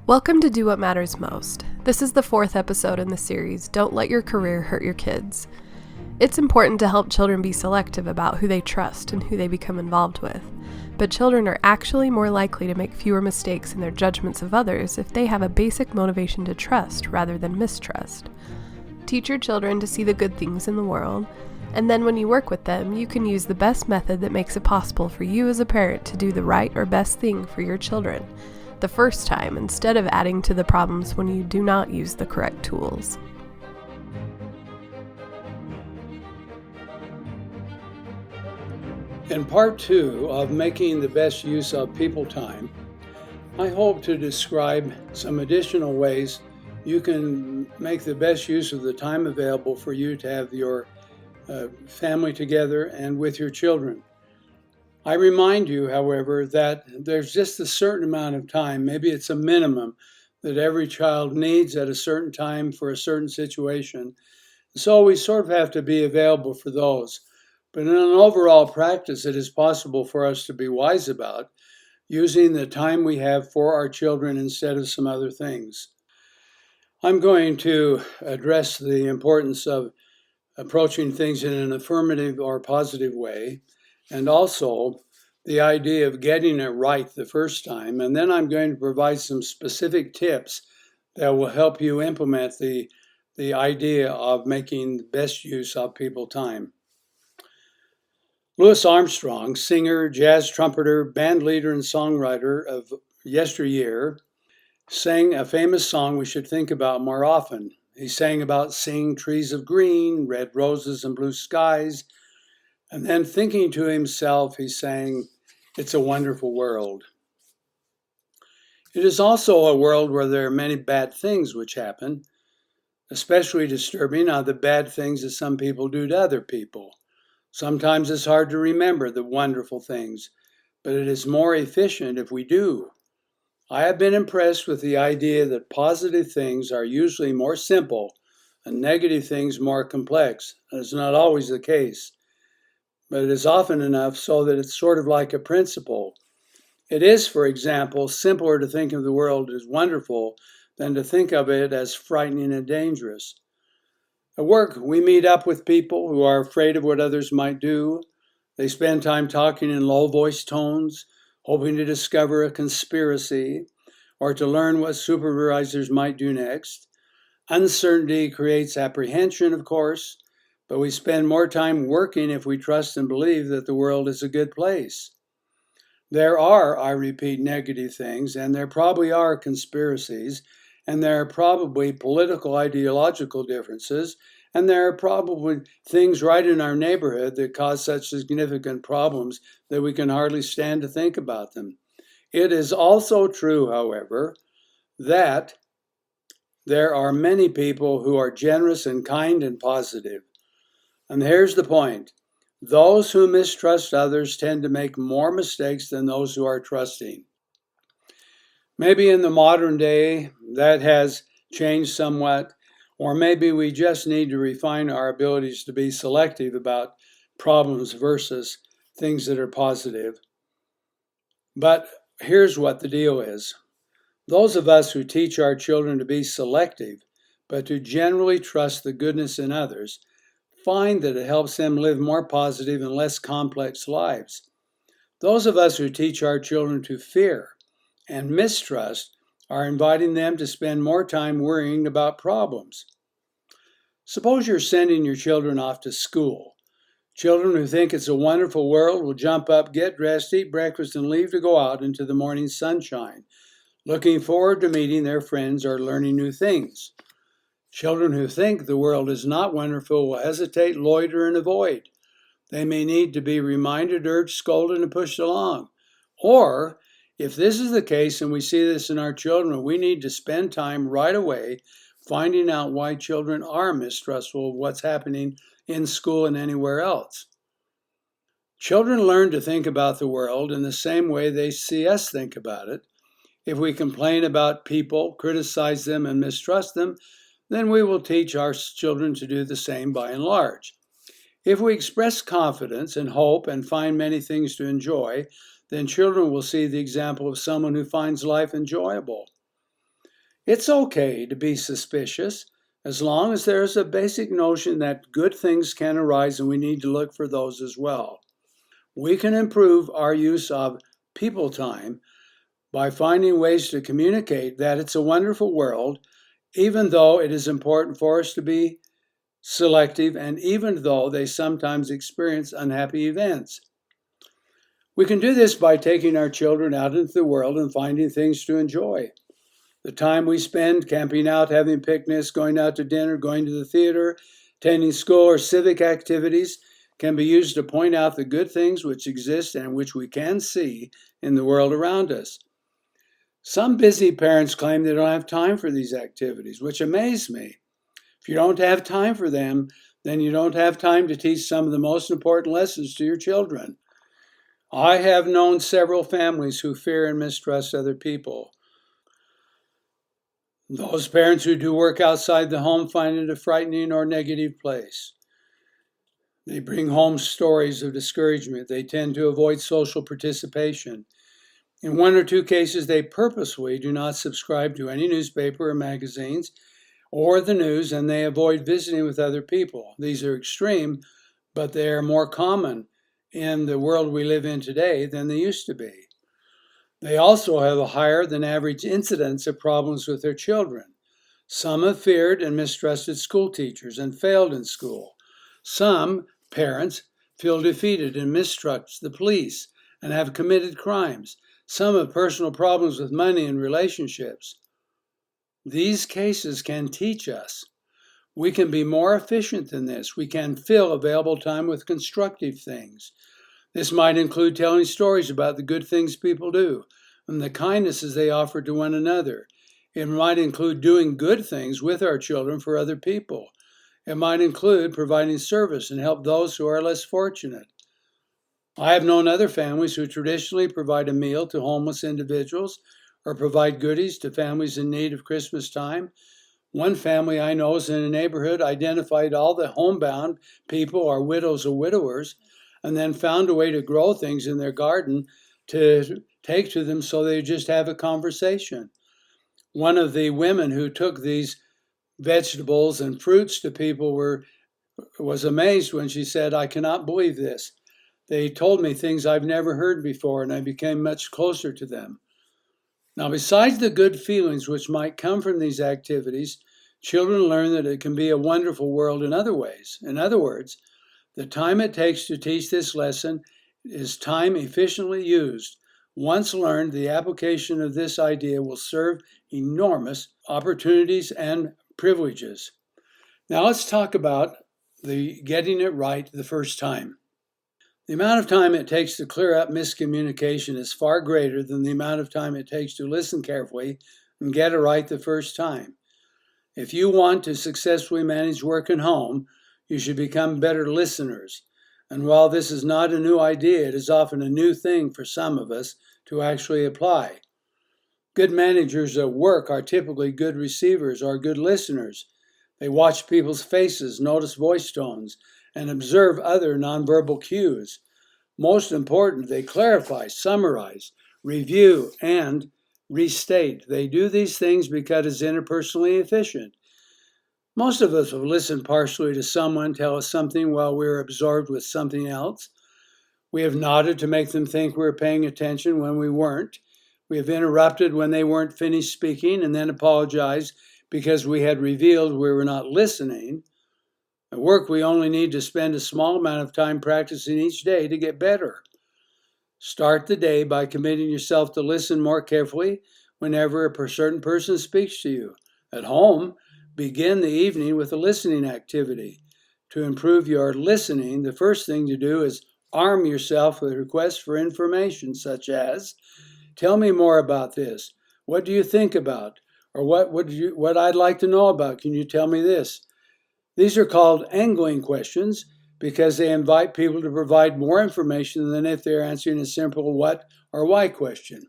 Welcome to Do What Matters Most. This is the 4th episode in the series, Don't Let Your Career Hurt Your Kids. It's important to help children be selective about who they trust and who they become involved with, but children are actually more likely to make fewer mistakes in their judgments of others if they have a basic motivation to trust rather than mistrust. Teach your children to see the good things in the world, and then when you work with them, you can use the best method that makes it possible for you as a parent to do the right or best thing for your children the first time, instead of adding to the problems when you do not use the correct tools. In part 2 of Making the Best Use of People Time, I hope to describe some additional ways you can make the best use of the time available for you to have your family together and with your children. I remind you, however, that there's just a certain amount of time, maybe it's a minimum, that every child needs at a certain time for a certain situation. So we sort of have to be available for those. But in an overall practice, it is possible for us to be wise about using the time we have for our children instead of some other things. I'm going to address the importance of approaching things in an affirmative or positive way, and also the idea of getting it right the first time. And then I'm going to provide some specific tips that will help you implement the idea of making the best use of people time. Louis Armstrong, singer, jazz trumpeter, band leader, and songwriter of yesteryear, sang a famous song we should think about more often. He sang about seeing trees of green, red roses and blue skies, and then thinking to himself, he sang, "It's a wonderful world." It is also a world where there are many bad things which happen. Especially disturbing are the bad things that some people do to other people. Sometimes it's hard to remember the wonderful things, but it is more efficient if we do. I have been impressed with the idea that positive things are usually more simple and negative things more complex. It's not always the case, but it is often enough so that it's sort of like a principle. It is, for example, simpler to think of the world as wonderful than to think of it as frightening and dangerous. At work, we meet up with people who are afraid of what others might do. They spend time talking in low-voiced tones, hoping to discover a conspiracy or to learn what supervisors might do next. Uncertainty creates apprehension, of course, but we spend more time working if we trust and believe that the world is a good place. There are, I repeat, negative things, and there probably are conspiracies, and there are probably political ideological differences, and there are probably things right in our neighborhood that cause such significant problems that we can hardly stand to think about them. It is also true, however, that there are many people who are generous and kind and positive. And here's the point. Those who mistrust others tend to make more mistakes than those who are trusting. Maybe in the modern day that has changed somewhat, or maybe we just need to refine our abilities to be selective about problems versus things that are positive. But here's what the deal is. Those of us who teach our children to be selective, but to generally trust the goodness in others, find that it helps them live more positive and less complex lives. Those of us who teach our children to fear and mistrust are inviting them to spend more time worrying about problems. Suppose you're sending your children off to school. Children who think it's a wonderful world will jump up, get dressed, eat breakfast, and leave to go out into the morning sunshine, looking forward to meeting their friends or learning new things. Children who think the world is not wonderful will hesitate, loiter, and avoid. They may need to be reminded, urged, scolded, and pushed along. Or, if this is the case and we see this in our children, we need to spend time right away finding out why children are mistrustful of what's happening in school and anywhere else. Children learn to think about the world in the same way they see us think about it. If we complain about people, criticize them, and mistrust them, then we will teach our children to do the same by and large. If we express confidence and hope and find many things to enjoy, then children will see the example of someone who finds life enjoyable. It's okay to be suspicious as long as there is a basic notion that good things can arise and we need to look for those as well. We can improve our use of people time by finding ways to communicate that it's a wonderful world, even though it is important for us to be selective and even though they sometimes experience unhappy events. We can do this by taking our children out into the world and finding things to enjoy. The time we spend camping out, having picnics, going out to dinner, going to the theater, attending school or civic activities can be used to point out the good things which exist and which we can see in the world around us. Some busy parents claim they don't have time for these activities, which amaze me. If you don't have time for them, then you don't have time to teach some of the most important lessons to your children. I have known several families who fear and mistrust other people. Those parents who do work outside the home find it a frightening or negative place. They bring home stories of discouragement. They tend to avoid social participation. In one or two cases, they purposely do not subscribe to any newspaper or magazines or the news, and they avoid visiting with other people. These are extreme, but they are more common in the world we live in today than they used to be. They also have a higher than average incidence of problems with their children. Some have feared and mistrusted school teachers and failed in school. Some parents feel defeated and mistrust the police and have committed crimes. Some have personal problems with money and relationships. These cases can teach us. We can be more efficient than this. We can fill available time with constructive things. This might include telling stories about the good things people do and the kindnesses they offer to one another. It might include doing good things with our children for other people. It might include providing service and help those who are less fortunate. I have known other families who traditionally provide a meal to homeless individuals or provide goodies to families in need of Christmas time. One family I know is in a neighborhood identified all the homebound people or widows or widowers and then found a way to grow things in their garden to take to them so they just have a conversation. One of the women who took these vegetables and fruits to people was amazed when she said, "I cannot believe this. They told me things I've never heard before, and I became much closer to them." Now, besides the good feelings which might come from these activities, children learn that it can be a wonderful world in other ways. In other words, the time it takes to teach this lesson is time efficiently used. Once learned, the application of this idea will serve enormous opportunities and privileges. Now let's talk about the getting it right the first time. The amount of time it takes to clear up miscommunication is far greater than the amount of time it takes to listen carefully and get it right the first time. If you want to successfully manage work and home, you should become better listeners. And while this is not a new idea, it is often a new thing for some of us to actually apply. Good managers at work are typically good receivers or good listeners. They watch people's faces, notice voice tones, and observe other nonverbal cues. Most important, they clarify, summarize, review, and restate. They do these things because it's interpersonally efficient. Most of us have listened partially to someone tell us something while we're absorbed with something else. We have nodded to make them think we were paying attention when we weren't. We have interrupted when they weren't finished speaking and then apologized because we had revealed we were not listening. At work, we only need to spend a small amount of time practicing each day to get better. Start the day by committing yourself to listen more carefully whenever a certain person speaks to you. At home, begin the evening with a listening activity. To improve your listening, the first thing to do is arm yourself with requests for information such as, "Tell me more about this. What do you think about? Or what I'd like to know about. Can you tell me this?" These are called angling questions because they invite people to provide more information than if they're answering a simple what or why question.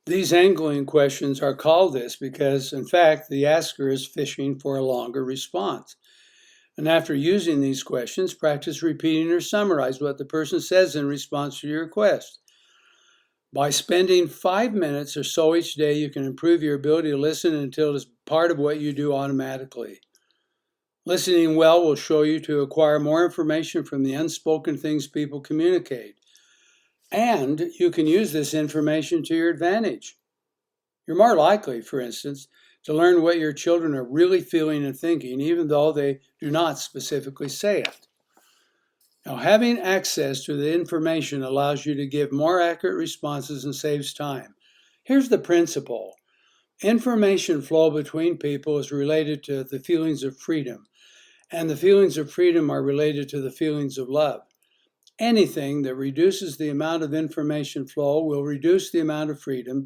These angling questions are called this because, in fact, the asker is fishing for a longer response. And after using these questions, practice repeating or summarize what the person says in response to your request. By spending 5 minutes or so each day, you can improve your ability to listen until it's part of what you do automatically. Listening well will show you to acquire more information from the unspoken things people communicate. And you can use this information to your advantage. You're more likely, for instance, to learn what your children are really feeling and thinking, even though they do not specifically say it. Now, having access to the information allows you to give more accurate responses and saves time. Here's the principle. Information flow between people is related to the feelings of freedom, and the feelings of freedom are related to the feelings of love. Anything that reduces the amount of information flow will reduce the amount of freedom,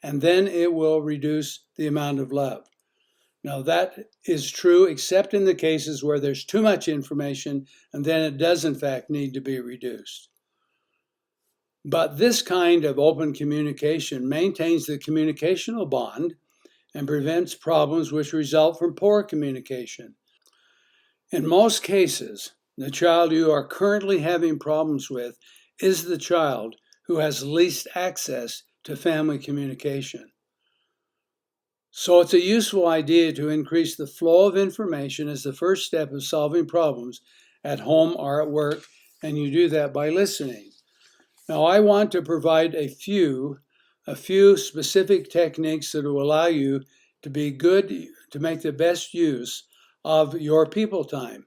and then it will reduce the amount of love. Now, that is true except in the cases where there's too much information, and then it does, in fact, need to be reduced. But this kind of open communication maintains the communicational bond and prevents problems which result from poor communication. In most cases, the child you are currently having problems with is the child who has least access to family communication. So it's a useful idea to increase the flow of information as the first step of solving problems at home or at work, and you do that by listening. Now, I want to provide a few specific techniques that will allow you to make the best use of your people time.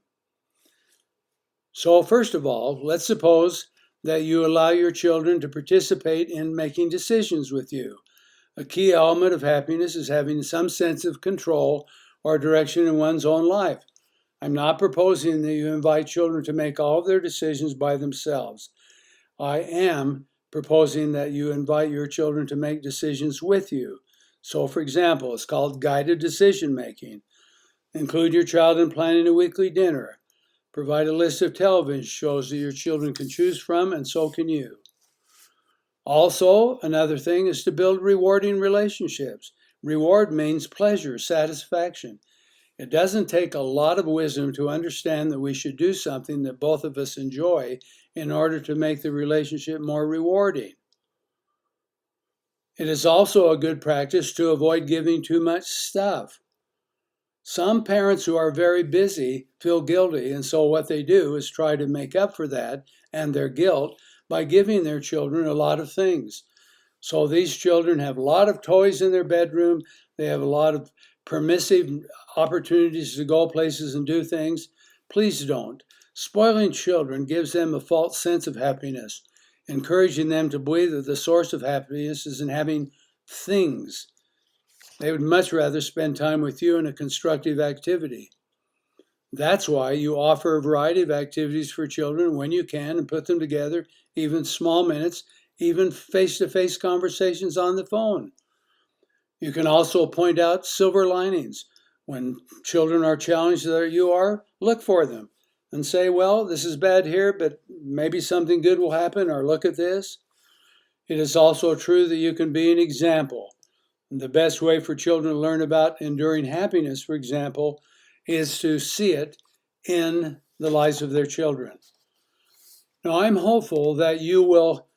So first of all, let's suppose that you allow your children to participate in making decisions with you. A key element of happiness is having some sense of control or direction in one's own life. I'm not proposing that you invite children to make all of their decisions by themselves. I am proposing that you invite your children to make decisions with you. So, for example, it's called guided decision making. Include your child in planning a weekly dinner. Provide a list of television shows that your children can choose from, and so can you. Also, another thing is to build rewarding relationships. Reward means pleasure, satisfaction. It doesn't take a lot of wisdom to understand that we should do something that both of us enjoy in order to make the relationship more rewarding. It is also a good practice to avoid giving too much stuff. Some parents who are very busy feel guilty, and so what they do is try to make up for that and their guilt by giving their children a lot of things. So these children have a lot of toys in their bedroom. They have a lot of permissive opportunities to go places and do things. Please don't. Spoiling children gives them a false sense of happiness, encouraging them to believe that the source of happiness is in having things. They would much rather spend time with you in a constructive activity. That's why you offer a variety of activities for children when you can and put them together, even small minutes, even face-to-face conversations on the phone. You can also point out silver linings. When children are challenged as you are, look for them and say, well, this is bad here, but maybe something good will happen, or look at this. It is also true that you can be an example. And the best way for children to learn about enduring happiness, for example, is to see it in the lives of their children. Now, I'm hopeful that you will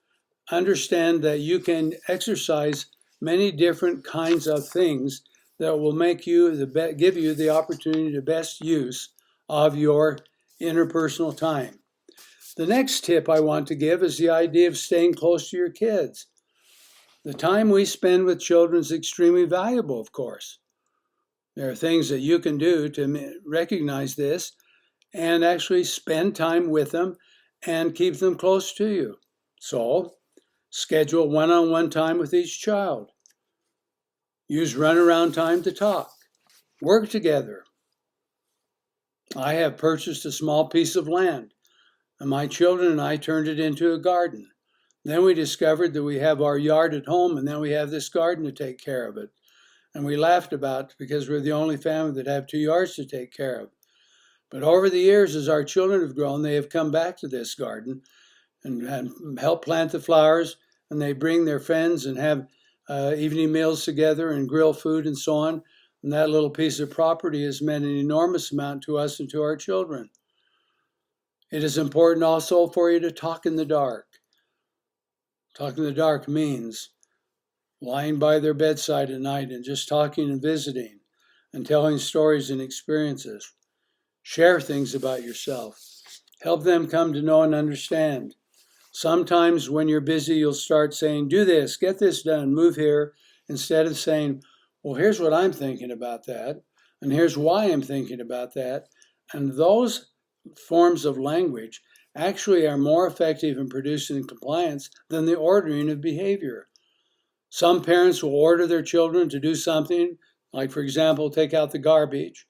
understand that you can exercise many different kinds of things that will give you the opportunity to best use of your interpersonal time. The next tip I want to give is the idea of staying close to your kids. The time we spend with children is extremely valuable, of course. There are things that you can do to recognize this and actually spend time with them and keep them close to you. So, schedule one-on-one time with each child. Use runaround time to talk. Work together. I have purchased a small piece of land, and my children and I turned it into a garden. Then we discovered that we have our yard at home, and then we have this garden to take care of it. And we laughed about it because we're the only family that have 2 yards to take care of. But over the years, as our children have grown, they have come back to this garden and help plant the flowers, and they bring their friends and have evening meals together and grill food and so on. And that little piece of property has meant an enormous amount to us and to our children. It is important also for you to talk in the dark. Talking in the dark means lying by their bedside at night and just talking and visiting and telling stories and experiences. Share things about yourself. Help them come to know and understand. Sometimes when you're busy, you'll start saying, do this, get this done, move here, instead of saying, well, here's what I'm thinking about that, and here's why I'm thinking about that. And those forms of language actually are more effective in producing compliance than the ordering of behavior. Some parents will order their children to do something, like, for example, take out the garbage,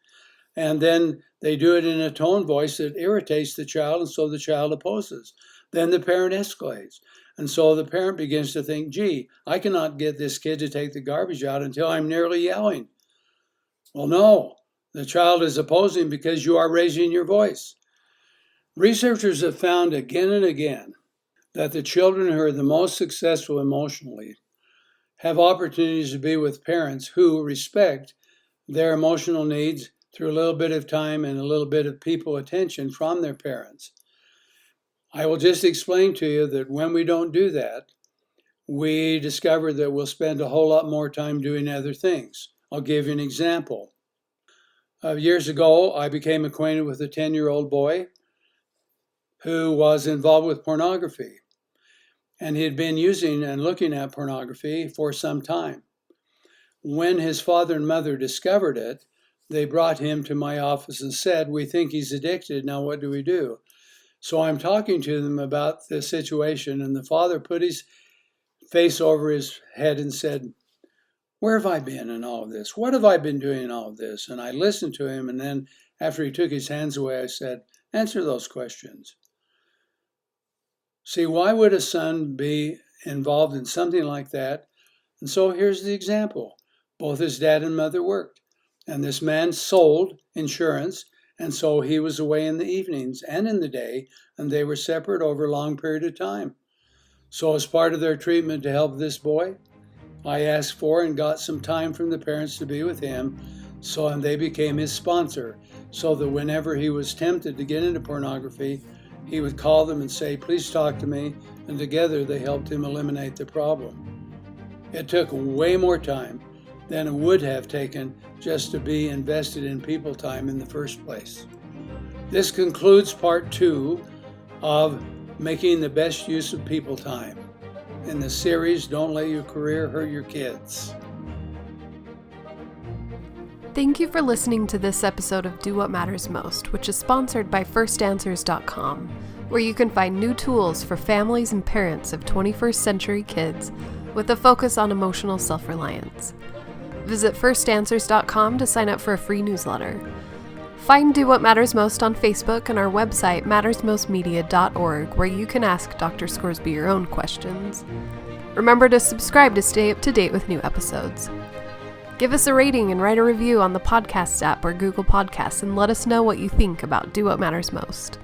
and then they do it in a tone voice that irritates the child, and so the child opposes. Then the parent escalates. And so the parent begins to think, gee, I cannot get this kid to take the garbage out until I'm nearly yelling. Well, no, the child is opposing because you are raising your voice. Researchers have found again and again that the children who are the most successful emotionally have opportunities to be with parents who respect their emotional needs through a little bit of time and a little bit of people attention from their parents. I will just explain to you that when we don't do that, we discover that we'll spend a whole lot more time doing other things. I'll give you an example. Years ago, I became acquainted with a 10-year-old boy who was involved with pornography. And he had been using and looking at pornography for some time. When his father and mother discovered it, they brought him to my office and said, we think he's addicted, now what do we do? So I'm talking to them about the situation, and the father put his face over his head and said, where have I been in all of this? What have I been doing in all of this? And I listened to him, and then after he took his hands away, I said, answer those questions. See, why would a son be involved in something like that? And so here's the example. Both his dad and mother worked, and this man sold insurance, and so he was away in the evenings and in the day, and they were separate over a long period of time. So as part of their treatment to help this boy, I asked for and got some time from the parents to be with him, and they became his sponsor, so that whenever he was tempted to get into pornography, he would call them and say, please talk to me, and together they helped him eliminate the problem. It took way more time than it would have taken just to be invested in people time in the first place. This concludes part 2 of making the best use of people time in the series, Don't Let Your Career Hurt Your Kids. Thank you for listening to this episode of Do What Matters Most, which is sponsored by FirstAnswers.com, where you can find new tools for families and parents of 21st century kids with a focus on emotional self-reliance. Visit FirstAnswers.com to sign up for a free newsletter. Find Do What Matters Most on Facebook and our website, mattersmostmedia.org, where you can ask Dr. Scoresby your own questions. Remember to subscribe to stay up to date with new episodes. Give us a rating and write a review on the podcast app or Google Podcasts, and let us know what you think about Do What Matters Most.